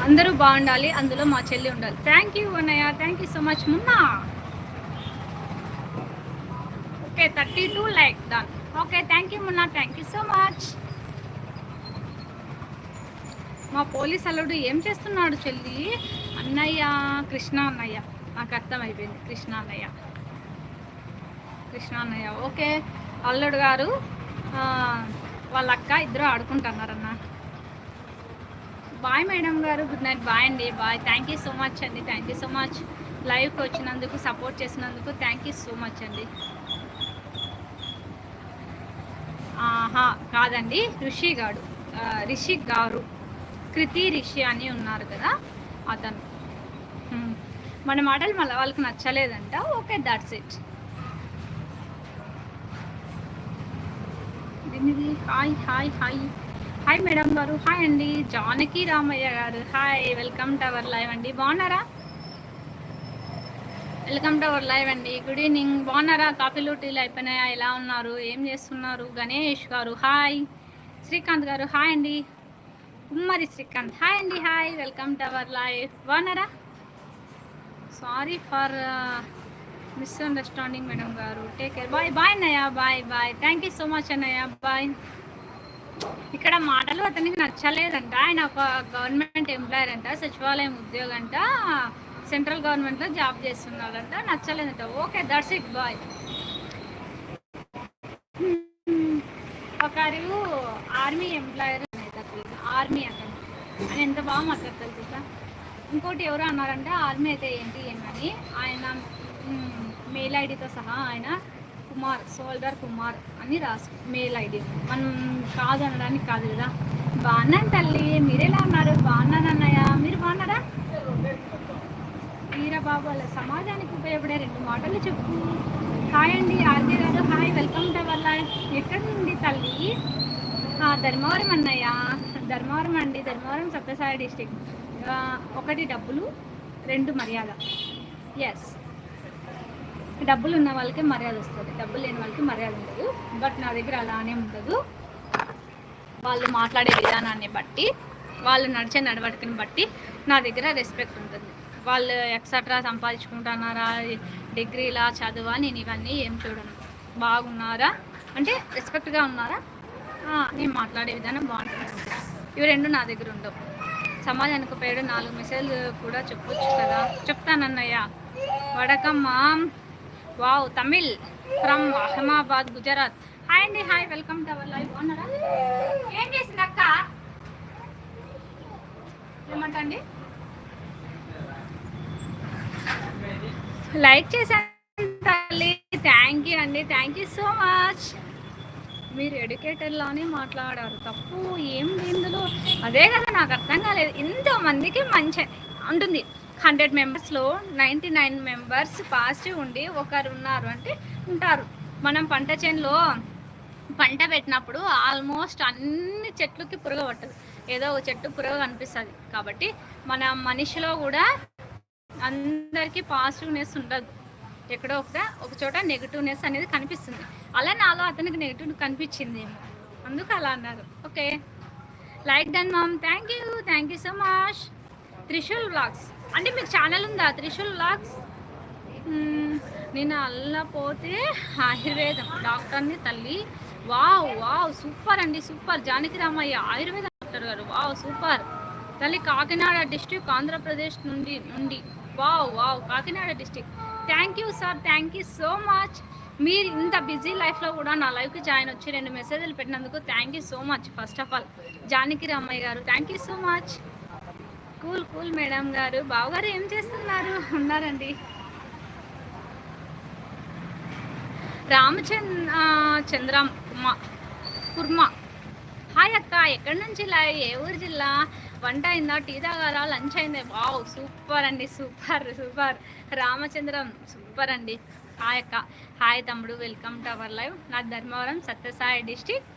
అందరూ బాగుండాలి, అందులో మా చెల్లి ఉండాలి. థ్యాంక్ యూ అన్నయ్య, thank you so much. Munna okay 32 like done. Okay thank you Munna, thank you so much. మా పోలీస్ అల్లుడు ఏం చేస్తున్నాడు చెల్లి? అన్నయ్య కృష్ణ అన్నయ్య, నాకు అర్థమైపోయింది. కృష్ణ అన్నయ్య, కృష్ణ అన్నయ్య. ఓకే అల్లుడు గారు వాళ్ళ అక్క ఇద్దరు ఆడుకుంటున్నారన్న. బాయ్ మేడం గారు, గుడ్ నైట్. బాయ్ అండి, bye. Thank you so much అండి, థ్యాంక్ యూ సో మచ్. లైవ్కి వచ్చినందుకు, సపోర్ట్ చేసినందుకు థ్యాంక్ యూ సో మచ్ అండి. కాదండి, రిషి గారు కృతి రిషి అని ఉన్నారు కదా, అతను. మన మాటలు మళ్ళీ వాళ్ళకి నచ్చలేదంట. Okay that's it. దీనిది hi hi hi hi madam గారు, హాయ్ అండి. జానకి రామయ్య గారు hi, welcome to our live అండి. బాగున్నారా? వెల్కమ్ టు అవర్ లైవ్ అండి. Good evening. బాగున్నారా? కాఫీలు టీలు అయిపోయినాయా? ఎలా ఉన్నారు? ఏం చేస్తున్నారు? గణేష్ గారు హాయ్. శ్రీకాంత్ గారు హాయ్ అండి. కుమ్మరి శ్రీకాంత్ హాయ్ అండి, hi. Welcome to our live. బాగున్నారా? సారీ ఫర్ మిస్అండర్స్టాండింగ్ మేడం గారు. Take care. బాయ్ బాయ్ అన్నయ్య, bye bye. Thank you so much అన్నయ్య, బాయ్. ఇక్కడ మాటలు అతనికి నచ్చలేదంట. ఆయన ఒక గవర్నమెంట్ ఎంప్లాయర్ అంట, సచివాలయం ఉద్యోగంట, సెంట్రల్ గవర్నమెంట్లో జాబ్ చేస్తున్నాడంట. నచ్చలేదంట. Okay that's it, bye. ఒకరు ఆర్మీ ఎంప్లాయర్ ఆర్మీ అతను అని ఎంత బాగా మాట్లాడతారు తెలుసా. ఇంకోటి ఎవరు అన్నారంటే ఆర్మీ అయితే ఏంటి ఏమని. ఆయన మెయిల్ ఐడితో సహా ఆయన కుమార్, సోల్డర్ కుమార్ అని రాసు మెయిల్ ఐడి. మనం కాదు అనడానికి కాదు కదా. బాగున్నాను తల్లి, మీరెలా ఉన్నారు? బాగున్నాను అన్నయ్య, మీరు బాగున్నారా? వీరబాబు అలా సమాజానికి ఉపయోగపడే 2 మాటలు చెప్పు. హాయ్ అండి ఆర్జే గారు, hi. Welcome to our live. ఎక్కడి నుండి తల్లి? ధర్మవరం అన్నయ్య, ధర్మవరం అండి. ధర్మవరం సత్యసాయి డిస్టిక్. 1 డబ్బులు, 2 మర్యాద. ఎస్, డబ్బులు ఉన్న వాళ్ళకి మర్యాద వస్తుంది, డబ్బులు లేని వాళ్ళకి మర్యాద ఉండదు. బట్ నా దగ్గర అలానే ఉండదు. వాళ్ళు మాట్లాడే విధానాన్ని బట్టి, వాళ్ళు నడిచే నడవడికని బట్టి నా దగ్గర రెస్పెక్ట్ ఉంటుంది. వాళ్ళు ఎక్సెట్రా సంపాదించుకుంటున్నారా, డిగ్రీలా, చదువా, నేను ఇవన్నీ ఏం చూడను. బాగున్నారా అంటే రెస్పెక్ట్గా ఉన్నారా, నేను మాట్లాడే విధానం బాగుంటుంది. ఇవి 2 నా దగ్గర ఉండవు. సమాజానికి ఉపయోగపడే 4 మెసేజ్లు కూడా చెప్పొచ్చు కదా. చెప్తానన్నయ్య. వడకమ్మ, wow. Tamil from Ahmedabad, Gujarat. Hi అండి, hi. Welcome to our live. బాగున్నారా? ఏం చేసింది అక్క? ఏమంటండి? లైక్ చేశాను తల్లి, థ్యాంక్ యూ అండి, థ్యాంక్ యూ సో మచ్. మీరు ఎడ్యుకేటర్లోనే మాట్లాడారు, తప్పు ఏం ఇందులో. అదే కదా నాకు అర్థం కాలేదు. ఎంతోమందికి మంచి ఉంటుంది. 100 మెంబర్స్లో 99 మెంబర్స్ పాజిటివ్ ఉండి ఒకరు ఉన్నారు అంటే ఉంటారు. మనం పంట చేనులో పంట పెట్టినప్పుడు ఆల్మోస్ట్ అన్ని చెట్లకి పురుగు పట్టదు, ఏదో ఒక చెట్టు పురుగు కనిపిస్తుంది. కాబట్టి మన మనిషిలో కూడా అందరికీ పాజిటివ్నెస్ ఉండదు. ఎక్కడో ఒక చోట నెగిటివ్నెస్ అనేది కనిపిస్తుంది. అలా నాలో అతనికి నెగిటివ్ కనిపించింది, అందుకు అలా అన్నారు. Okay like done ma'am, thank you so much. Trishul vlogs అంటే మీకు ఛానల్ ఉందా? త్రిశూల్ వ్లాగ్స్. నేను అల్లపోతే ఆయుర్వేదం డాక్టర్ని తల్లి. వావ్ వావ్, సూపర్ అండి, సూపర్. జానకి రామయ్య ఆయుర్వేద డాక్టర్ గారు, వావ్ సూపర్ తల్లి. కాకినాడ డిస్ట్రిక్ట్, ఆంధ్రప్రదేశ్ నుండి. Wow wow, Kakinada district. Thank you sir, thank you so much. మీరు ఇంత బిజీ లైఫ్లో కూడా నా లైవ్కి జాయిన్ వచ్చి 2 మెసేజ్లు పెట్టినందుకు thank you so much. First of all Janaki Ramayya గారు, thank you so much. Cool madam గారు. బావగారు ఏం చేస్తున్నారు? ఉన్నారండి. చంద్రం కుర్మా, హాయ్ అక్క. ఎక్కడి నుంచి లైవ్? ఏ ఊరు జిల్లా? వంట అయిందా? టీ తాగారా? లంచ్ అయిందా? వావ్ సూపర్ అండి, సూపర్. రామచంద్రం సూపర్ అండి. హాయ్ అక్క, హాయ్ తమ్ముడు. Welcome to our live. నా ధర్మవరం సత్యసాయి డిస్టిక్.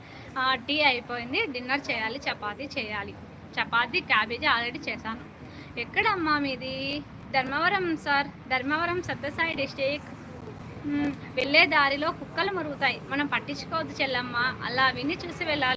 టీ అయిపోయింది, డిన్నర్ చేయాలి, చపాతీ చేయాలి. చపాతీ క్యాబేజీ ఆల్రెడీ చేశాను. ఎక్కడమ్మా మీది? Dharmavaram sir, Dharmavaram Sathya Sai district. వెళ్ళే దారిలో కుక్కలు మరుగుతాయి, మనం పట్టించుకోవద్దు చెల్లమ్మ, అలా విని చూసి వెళ్ళాలి.